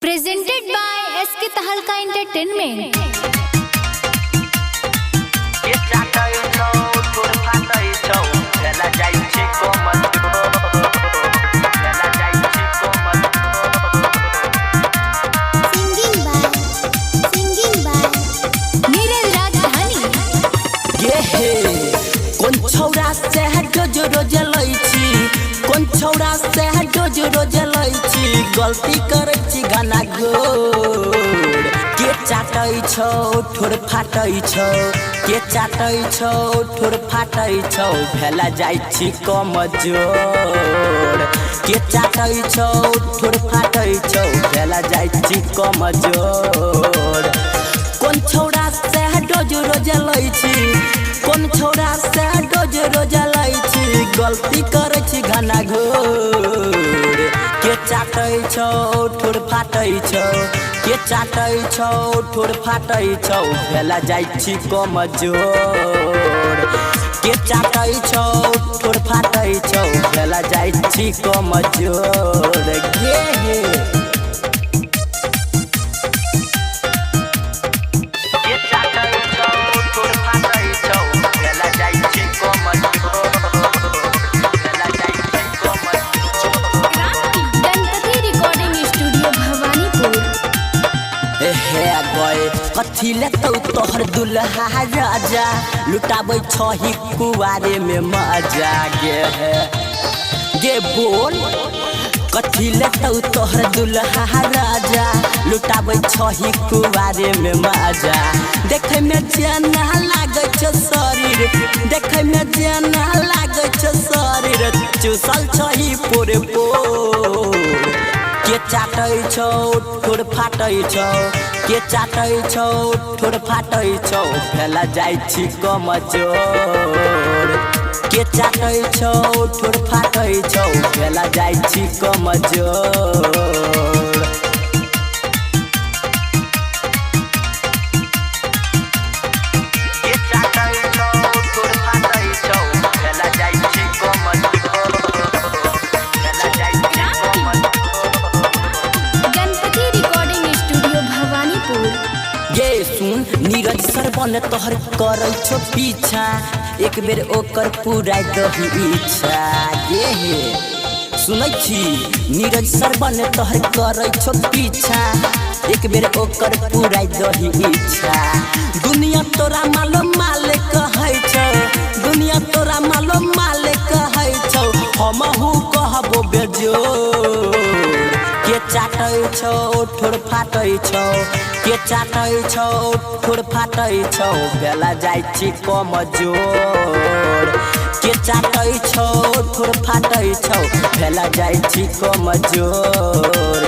Presented by SK Tahalka Entertainment. Singing by Neeraj Rajdhani. कौन छौरा से रोज रोज लैछी कौन छौरा से रोज रोज लैछी गलती करै छी गाना गोर के चाटै छौ ठोर फाटै छौ के चाटै छौ ठोर फाटै छौ भेला जाइ छी कमजोर के चाटै छौ ठोर फाटै छौ भेला जाइ छी कमजोर कौन छौरा से रोज रोज लैछी कौन छौरा से रोज रोज लैछी गलती करै छी गाना घोर के चाटै छौ ठोर फाटै छौ के चाटै छौ ठोर फाटै छौ भेला जाइ छी कमजोर के चाटै छौ ठोर फाटै छौ भेला जाइ छी कमजोर गे कथी लेतौ तोहर दुल्हा राजा लुटाबै छही कुआरे में मजा गे बोल कथी लेतौ तोहर दुल्हा राजा लुटाबै छही कुआरे में मजा देखे में जेना लागै छ शरीर देखे में जेना लागै छ शरीर चुसल छही पोरे पोर के चाटै छौ ठोर फाटै छौ के चाटै छौ ठोर फाटै छौ भेला जाइ छी कमजोर के चाटै छौ ठोर फाटै छौ भेला जाइ छी कमजोर नीरज सरवन तोहर करै छो पीछा एक बेर ओकर पुराय दही इच्छा गे सुनै छी नीरज सरवन तोहर करै छो पीछा एक बेर ओकर पुराय दही इच्छा दुनिया तोरा मालो माले कहै छौ दुनिया तोरा मालो माले कहै छौ हमहु कहबो बेजोर के चाटै छौ ठोर फाटै छौ के चाटै छौ ठोर फाटै छौ भेला जाइ छी कमजोर के चाटै छौ ठोर फाटै छौ भेला जाइ छी कमजोर।